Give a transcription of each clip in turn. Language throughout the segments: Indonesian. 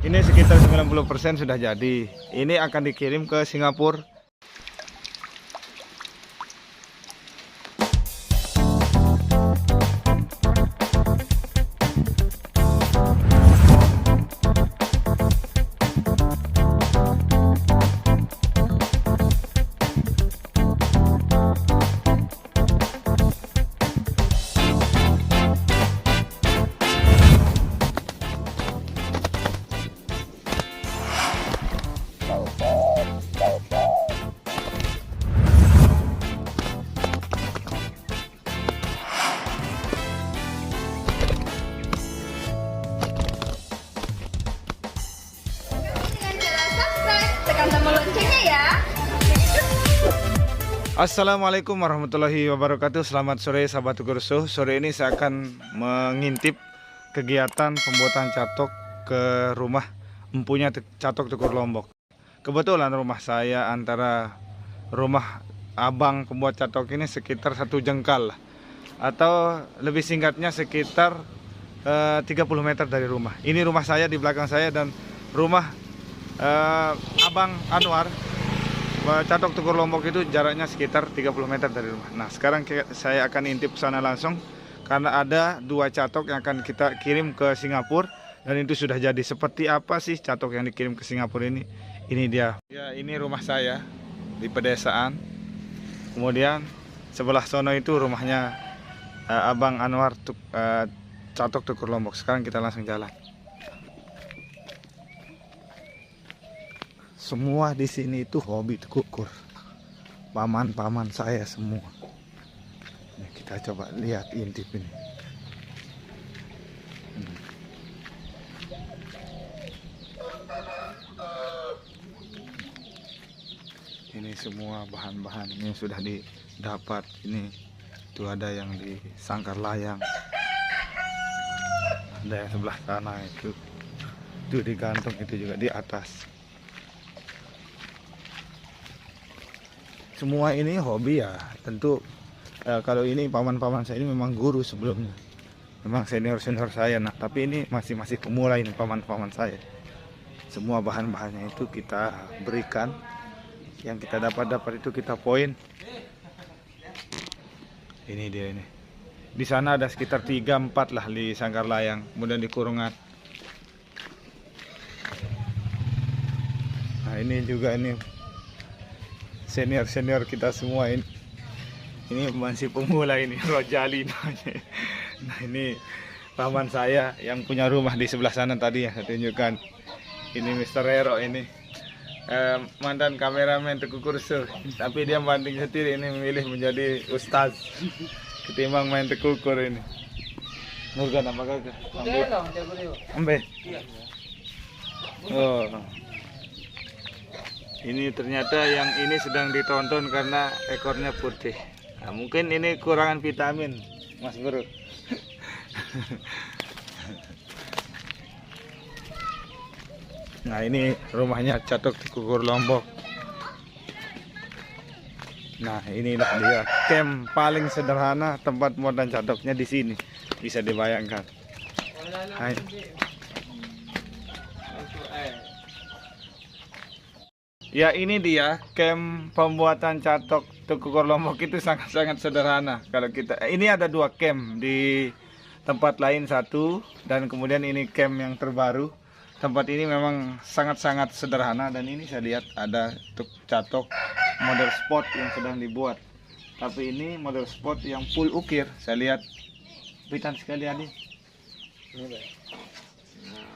Ini sekitar 90% sudah jadi. Ini akan dikirim ke Singapura. Tombol loncengnya ya. Assalamualaikum warahmatullahi wabarakatuh. Selamat sore sahabat Tukurso. Sore ini saya akan mengintip kegiatan pembuatan catok ke rumah empunya catok Tukur Lombok. Kebetulan rumah saya antara rumah abang pembuat catok ini sekitar 1 jengkal, atau lebih singkatnya sekitar 30 meter dari rumah. Ini rumah saya di belakang saya, dan rumah Abang Anwar catok Tukur Lombok itu jaraknya sekitar 30 meter dari rumah. Nah, sekarang saya akan intip sana langsung karena ada 2 catok yang akan kita kirim ke Singapura, dan itu sudah jadi. Seperti apa sih catok yang dikirim ke Singapura ini? Ini dia. Ya, ini rumah saya di pedesaan. Kemudian sebelah sono itu rumahnya Abang Anwar catok Tukur Lombok. Sekarang kita langsung jalan. Semua di sini itu hobi kukur, paman-paman saya semua. Ini kita coba lihat, intip ini. Ini semua bahan-bahan ini sudah didapat. Ini itu ada yang di sangkar layang, ada yang sebelah sana itu digantung, itu juga di atas. Semua ini hobi ya, tentu. Kalau ini paman-paman saya ini memang guru sebelumnya, memang senior-senior saya. Nah, tapi ini masih pemula ini paman-paman saya. Semua bahan-bahannya itu kita berikan, yang kita dapat itu kita poin. Ini dia ini. Di sana ada sekitar 3-4 lah di sangkar layang, kemudian di kurungan. Nah, ini juga ini senior kita semua ini. Ini masih pemula ini, Rojali namanya. Nah, ini paman saya yang punya rumah di sebelah sana tadi ya, saya tunjukkan. Ini Mr. Hero ini. Mantan kameramen Tukurso, tapi dia banding setir ini, memilih menjadi ustaz ketimbang main tekukur ini. Nurgan apa kagak? Ambe. Oh. Ini ternyata yang ini sedang ditonton karena ekornya putih. Nah, mungkin ini kurangan vitamin, Mas Bro. Nah, ini rumahnya catok Tukur Lombok. Nah, inilah dia camp paling sederhana, tempat pembuatan catoknya di sini. Bisa dibayangkan. Hai. Ya, ini dia camp pembuatan catok Tukur Lombok. Itu sangat-sangat sederhana. Kalau kita ini ada 2 camp di tempat lain, 1, dan kemudian ini camp yang terbaru. Tempat ini memang sangat-sangat sederhana, dan ini saya lihat ada catok model spot yang sedang dibuat. Tapi ini model spot yang full ukir. Saya lihat pitan sekali Adi.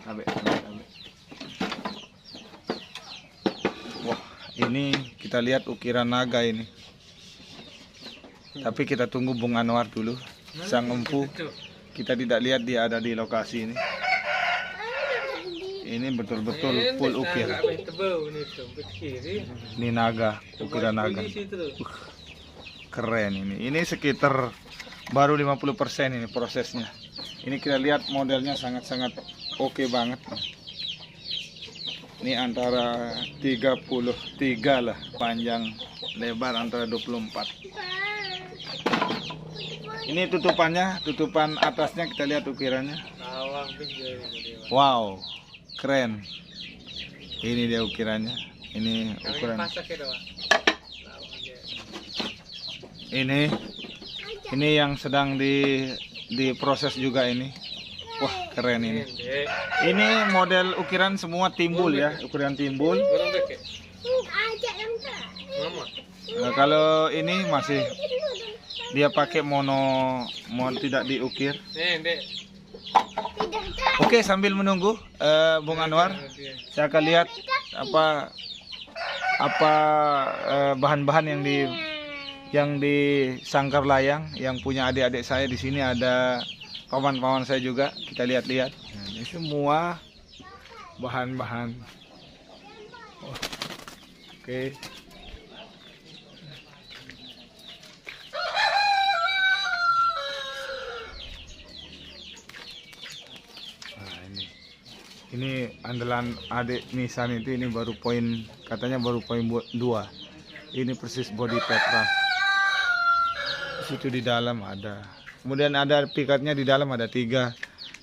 Abe. Wah, ini kita lihat ukiran naga ini. Tapi kita tunggu Bung Anwar dulu, sang empu. Kita tidak lihat dia ada di lokasi ini. Ini betul-betul full ukir. Ini naga, ukiran naga. Keren ini. Ini sekitar baru 50% ini prosesnya. Ini kita lihat modelnya sangat-sangat oke banget. Ini antara 33 lah, panjang lebar antara 24. Ini tutupan atasnya kita lihat ukirannya. Wow, keren. Ini dia ukirannya. Ini ukuran. Ini yang sedang diproses juga ini. Wah, keren ini. Ini model ukiran semua timbul ya, ukuran timbul. Nah, kalau ini masih dia pakai mono tidak diukir. Oke, sambil menunggu Bung Anwar, saya akan lihat apa bahan-bahan yang di sangkar layang yang punya adik-adik saya di sini, ada paman-paman saya juga. Kita lihat-lihat. Nah, ini semua bahan-bahan. Oh, oke. Ini andalan adik Nisan itu, ini baru poin, katanya baru poin 2. Ini persis body Petra. Situ di dalam ada. Kemudian ada pikatnya di dalam ada 3.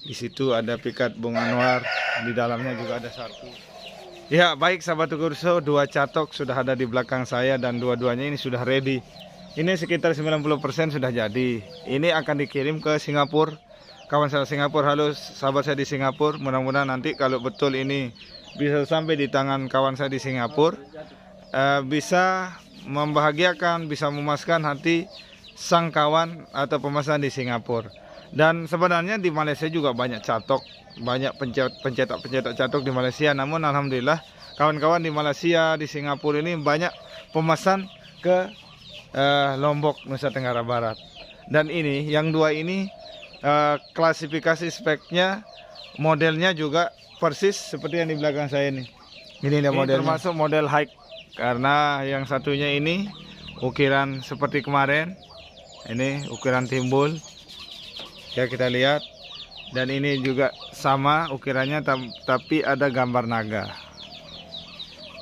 Di situ ada pikat Bung Anwar, di dalamnya juga ada 1. Ya, baik sahabat Tukurso, 2 catok sudah ada di belakang saya dan dua-duanya ini sudah ready. Ini sekitar 90% sudah jadi. Ini akan dikirim ke Singapura. Kawan saya Singapura, halo sahabat saya di Singapura. Mudah-mudahan nanti kalau betul ini bisa sampai di tangan kawan saya di Singapura, bisa membahagiakan, bisa memuaskan hati sang kawan atau pemesan di Singapura. Dan sebenarnya di Malaysia juga banyak catok, banyak pencetak catok di Malaysia. Namun alhamdulillah kawan-kawan di Malaysia, di Singapura ini banyak pemesan ke Lombok, Nusa Tenggara Barat. Dan ini yang 2 ini klasifikasi speknya, modelnya juga persis seperti yang di belakang saya ini. Ini dia modelnya. Termasuk model high, karena yang satunya ini ukiran seperti kemarin. Ini ukiran timbul. Ya, kita lihat. Dan ini juga sama ukirannya, tapi ada gambar naga.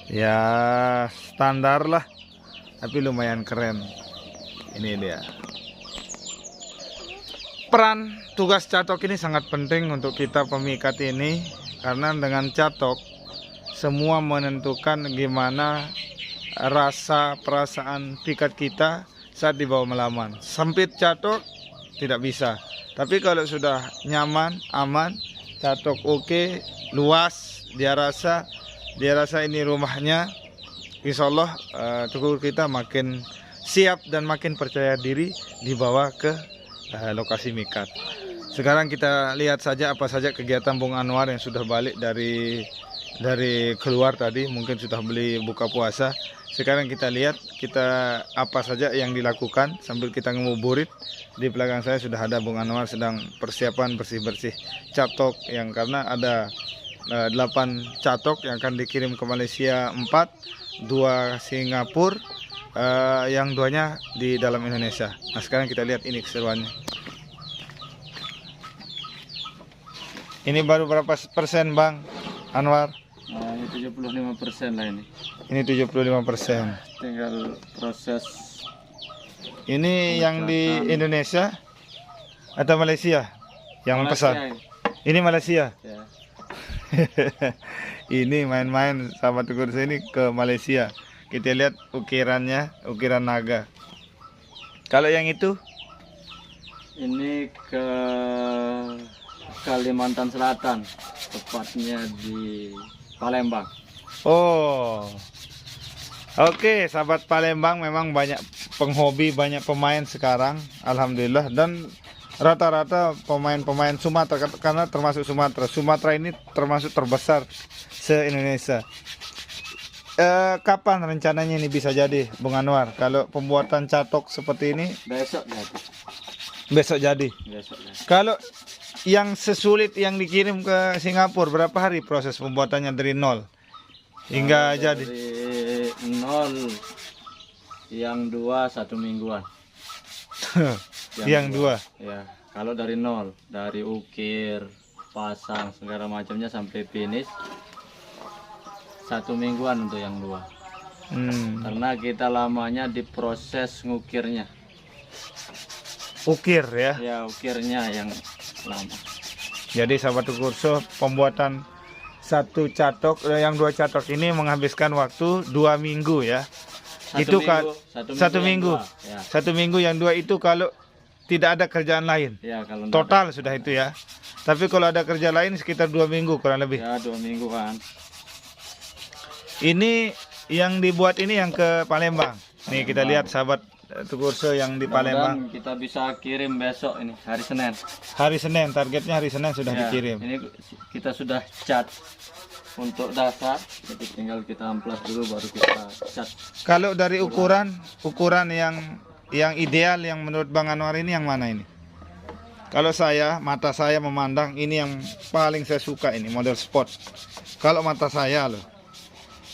Ya, standar lah, tapi lumayan keren. Ini dia. Peran tugas catok ini sangat penting untuk kita pemikat ini, karena dengan catok semua menentukan gimana rasa perasaan pikat kita saat dibawa melaman. Sempit catok tidak bisa, tapi kalau sudah nyaman, aman, catok oke, luas, dia rasa ini rumahnya, insya Allah tukur kita makin siap dan makin percaya diri dibawa ke lokasi mikat. Sekarang kita lihat saja apa saja kegiatan Bung Anwar yang sudah balik dari keluar tadi, mungkin sudah beli buka puasa. Sekarang kita lihat apa saja yang dilakukan sambil kita ngebuburit. Di belakang saya sudah ada Bung Anwar sedang persiapan bersih-bersih catok, yang karena ada 8 catok yang akan dikirim ke Malaysia, 4, 2 Singapura, yang 2-nya di dalam Indonesia. Nah, sekarang kita lihat ini keseruannya. Ini baru berapa persen Bang Anwar? Nah, ini 75% lah ini. Ini 75%. Tinggal proses. Ini yang di Indonesia atau Malaysia yang pesan? Ini Malaysia. Ya. Ini main-main sahabat Tukurso ini ke Malaysia. Kita lihat ukirannya, ukiran naga. Kalau yang itu? Ini ke Kalimantan Selatan, tepatnya di Palembang. Oh, oke, sahabat Palembang memang banyak penghobi, banyak pemain sekarang, alhamdulillah. Dan rata-rata pemain-pemain Sumatera, karena termasuk Sumatera ini termasuk terbesar se-Indonesia. Kapan rencananya ini bisa jadi, Bung Anwar? Kalau pembuatan catok seperti ini? Besok jadi. Besok jadi. Besok jadi. Kalau yang sesulit yang dikirim ke Singapura, berapa hari proses pembuatannya dari nol hingga jadi? Dari nol, yang 2 1 mingguan. Yang 2. Ya, kalau dari nol, dari ukir, pasang segala macamnya sampai finish 1 mingguan untuk yang 2. Karena kita lamanya di proses ngukirnya. Ukir ya. Ya, ukirnya yang lama. Jadi sahabat Tukurso, pembuatan satu catok, yang 2 catok ini menghabiskan waktu 2 minggu ya. Satu Itu minggu, satu yang minggu. dua, ya. 1 minggu yang 2 itu kalau tidak ada kerjaan lain. Ya, kalau nggak Total sudah itu ya. Tapi kalau ada kerja lain sekitar 2 minggu kurang lebih. ada, ya 2 minggu kan. Ini yang dibuat ini yang ke Palembang. Nih kita lihat sahabat Tukurso yang di Palembang. Dan kita bisa kirim besok ini hari Senin. Hari Senin, targetnya hari Senin sudah Ya, dikirim. Ini kita sudah cat untuk dasar, jadi tinggal kita amplas dulu baru kita cat. Kalau dari ukuran yang ideal yang menurut Bang Anwar ini yang mana ini? Kalau mata saya memandang ini yang paling saya suka ini model sport. Kalau mata saya loh.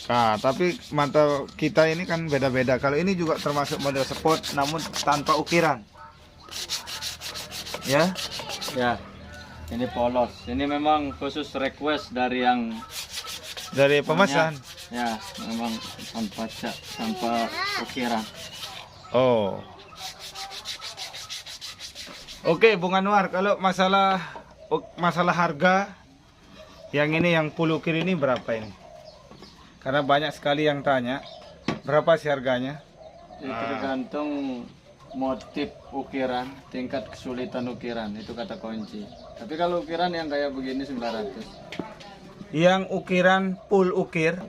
Nah, tapi mata kita ini kan beda-beda. Kalau ini juga termasuk model sport namun tanpa ukiran. Ya. Ya, ini polos. Ini memang khusus request dari yang Dari pemesan. ya, memang tanpa ukiran. Oh. Oke, Bung Anwar, kalau masalah harga yang ini yang full ukir ini berapa ini? Karena banyak sekali yang tanya, berapa sih harganya? Itu tergantung motif ukiran, tingkat kesulitan ukiran, itu kata kunci. Tapi kalau ukiran yang kayak begini 900. Yang ukiran full ukir,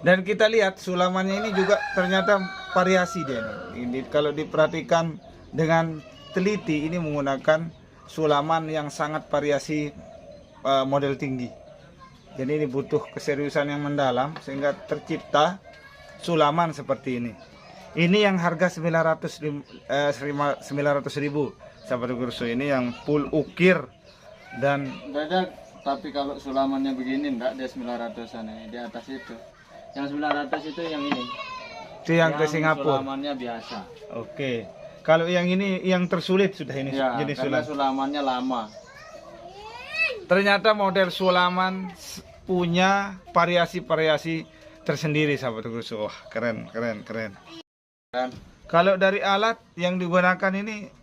dan kita lihat sulamannya ini juga ternyata variasi dia. Ini kalau diperhatikan dengan teliti, ini menggunakan sulaman yang sangat variasi model tinggi. Jadi ini butuh keseriusan yang mendalam sehingga tercipta sulaman seperti ini. Ini yang harga 900.000 sahabat Tukurso, ini yang full ukir dan Beda, tapi kalau sulamannya begini enggak, dia 900-an ini di atas itu. Yang 900 itu yang ini. itu yang ke Singapura. Sulamannya biasa. Oke. Kalau yang ini yang tersulit sudah ini Ya, jenis karena sulaman. sulamannya lama. Ternyata model sulaman punya variasi-variasi tersendiri sahabat Tukurso. Wah, keren. Kan? Kalau dari alat yang digunakan ini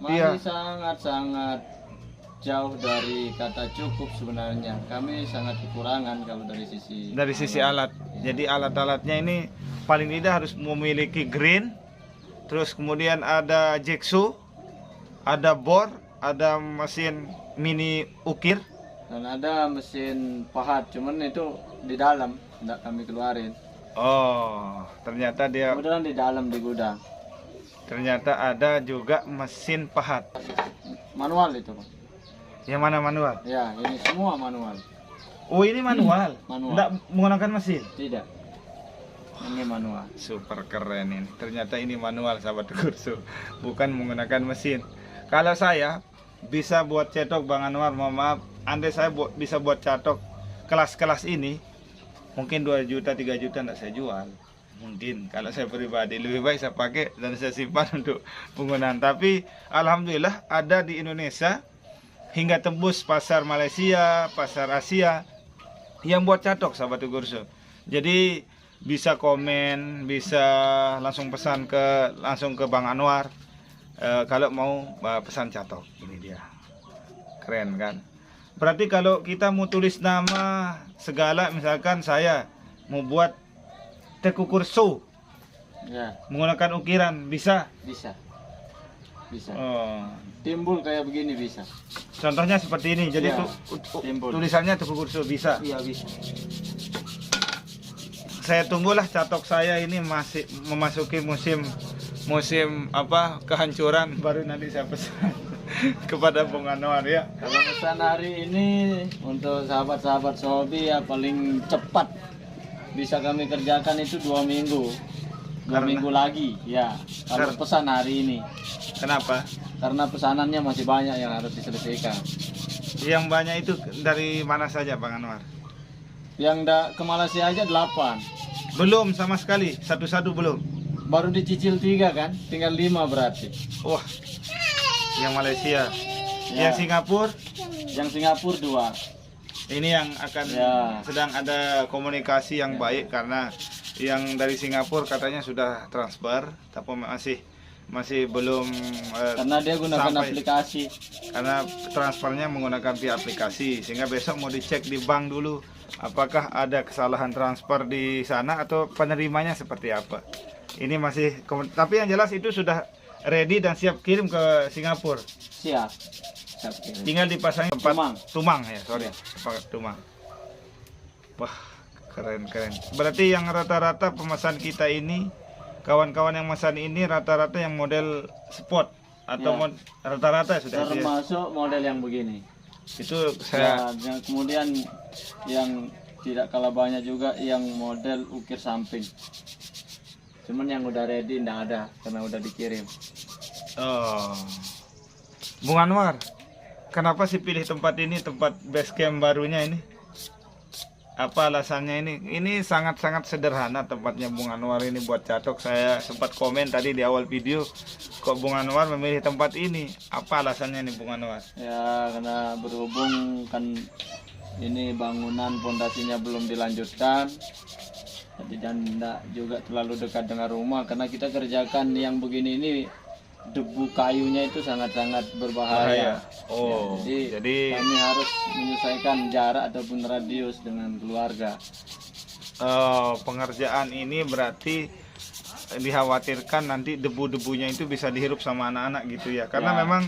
Masih Iya. sangat-sangat jauh dari kata cukup sebenarnya. Kami sangat kekurangan kalau dari sisi alat. Jadi alat-alatnya ini paling tidak harus memiliki green, terus kemudian ada jigsaw, ada bor, ada mesin mini ukir. dan ada mesin pahat, cuman itu di dalam, tidak kami keluarin. Oh, ternyata Kemudian di dalam di gudang. ternyata ada juga mesin pahat. Manual itu, Pak. Yang mana manual? Ya, ini semua manual. Oh, ini manual. Manual. Tidak menggunakan mesin. Tidak. Ini manual. Super keren ini. Ternyata ini manual sahabat Tukurso, bukan menggunakan mesin. Kalau saya bisa buat cetok Bang Anwar, mohon maaf, andai saya bisa buat cetok kelas-kelas ini, mungkin 2 juta 3 juta tidak saya jual. Mungkin kalau saya pribadi lebih baik saya pakai dan saya simpan untuk penggunaan. Tapi alhamdulillah ada di Indonesia hingga tembus pasar Malaysia, pasar Asia yang buat cetok sahabat Tukurso. Jadi bisa komen, bisa langsung pesan langsung ke Bang Anwar kalau mau pesan cetok. Ini dia, keren kan? Berarti kalau kita mau tulis nama segala, misalkan saya mau buat Tukurso Ya, menggunakan ukiran, bisa? bisa. Bisa. Oh. Timbul kayak begini bisa. Contohnya seperti ini. Jadi Ya, timbul. tulisannya Tukurso bisa. Iya, bisa. Saya tunggulah catok saya ini masih memasuki musim kehancuran, baru nanti saya pesan kepada Bung Anwar ya. Kalau pesan hari ini untuk sahabat-sahabat Sobi ya paling cepat bisa kami kerjakan itu 2 minggu. 2 minggu lagi ya. Kalau pesan hari ini. Kenapa? Karena pesanannya masih banyak yang harus diselesaikan. Yang banyak itu dari mana saja Bang Anwar? Yang ke Malaysia aja 8. Belum sama sekali, satu-satu belum. Baru dicicil 3 kan, tinggal 5 berarti. Wah, yang Malaysia, Ya. yang Singapura, Yang Singapura 2. ini yang akan Ya. sedang ada komunikasi yang baik karena yang dari Singapura katanya sudah transfer, tapi masih masih belum Karena dia gunakan sampai. aplikasi. Karena transfernya menggunakan via aplikasi, sehingga besok mau dicek di bank dulu apakah ada kesalahan transfer di sana atau penerimanya seperti apa. Ini masih, tapi yang jelas itu sudah ready dan siap kirim ke Singapura. Siap. Siap kirim. Tinggal dipasangin tempat Tumang. Tumang ya, sorry, tempat Tumang. Wah, keren. Berarti yang rata-rata pemesan kita ini, kawan-kawan yang memesan ini rata-rata yang model sport atau Ya. rata-rata sudah itu ya. Termasuk model yang begini. Itu saya Yang kemudian yang tidak kalah banyak juga yang model ukir samping. Cuman yang udah ready nggak ada karena udah dikirim. oh. Bung Anwar, kenapa sih pilih tempat ini, tempat base camp barunya ini? Apa alasannya ini? Ini sangat-sangat sederhana tempatnya Bung Anwar ini buat catok. Saya sempat komen tadi di awal video, kok Bung Anwar memilih tempat ini? Apa alasannya nih Bung Anwar? Ya karena berhubung kan ini bangunan pondasinya belum dilanjutkan. Jadi dan tidak juga terlalu dekat dengan rumah karena kita kerjakan yang begini ini debu kayunya itu sangat-sangat berbahaya. Oh, Ya, jadi kami harus menyesuaikan jarak ataupun radius dengan keluarga. pengerjaan ini berarti dikhawatirkan nanti debu-debunya itu bisa dihirup sama anak-anak gitu ya. Karena Ya. memang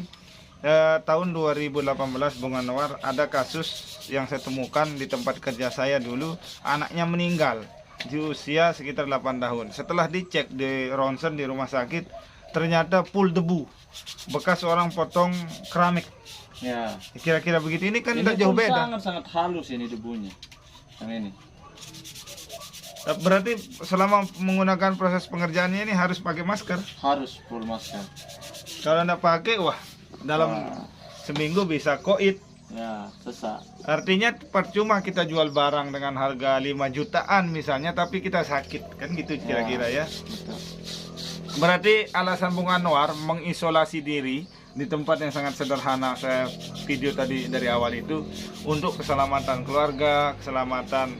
tahun 2018 Bung Anwar ada kasus yang saya temukan di tempat kerja saya dulu, anaknya meninggal di usia sekitar 8 tahun. Setelah dicek di ronsen di rumah sakit, ternyata full debu, bekas orang potong keramik. Ya. Kira-kira begitu. Ini kan Ini tidak jauh pun beda. sangat-sangat halus ini debunya. Yang ini. Berarti selama menggunakan proses pengerjaannya ini harus pakai masker. Harus full masker. Kalau tidak pakai, wah, dalam seminggu bisa koit. Ya, sesak. Artinya percuma kita jual barang dengan harga 5 jutaan misalnya, tapi kita sakit, kan gitu kira-kira ya. Betul. Berarti alasan Bung Anwar mengisolasi diri di tempat yang sangat sederhana, saya video tadi dari awal itu, untuk keselamatan keluarga, keselamatan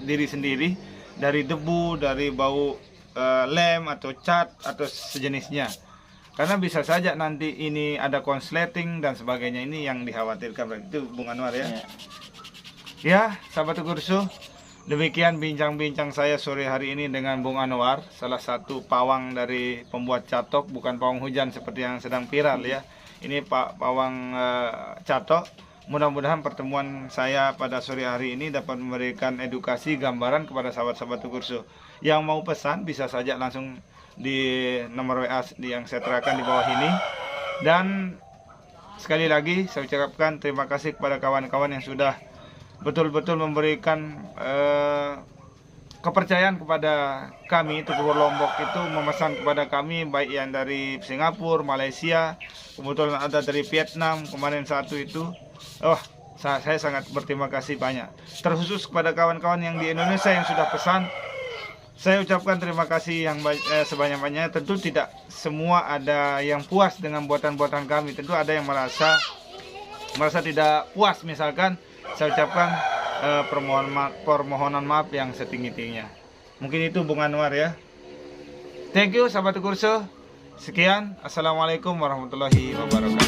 diri sendiri dari debu, dari bau lem atau cat atau sejenisnya. Karena bisa saja nanti ini ada konsleting dan sebagainya, ini yang dikhawatirkan. Berarti itu Bung Anwar ya. Ya. Ya, sahabat Kursu, demikian bincang-bincang saya sore hari ini dengan Bung Anwar, salah satu pawang dari pembuat catok, bukan pawang hujan seperti yang sedang viral ya. Ini pawang catok. Mudah-mudahan pertemuan saya pada sore hari ini dapat memberikan edukasi, gambaran kepada sahabat-sahabat Kursu. Yang mau pesan bisa saja langsung di nomor WA yang saya terakan di bawah ini. Dan sekali lagi saya ucapkan terima kasih kepada kawan-kawan yang sudah betul-betul memberikan kepercayaan kepada kami. Tukur Lombok itu memesan kepada kami, baik yang dari Singapura, Malaysia, kebetulan ada dari Vietnam kemarin satu itu. Saya sangat berterima kasih banyak, terkhusus kepada kawan-kawan yang di Indonesia yang sudah pesan. Saya ucapkan terima kasih yang sebanyak-banyaknya. Tentu tidak semua ada yang puas dengan buatan-buatan kami. Tentu ada yang merasa tidak puas misalkan. Saya ucapkan permohonan maaf yang setinggi-tingginya. Mungkin itu Bung Anwar ya. Thank you sahabat Kursu. Sekian. Assalamualaikum warahmatullahi wabarakatuh.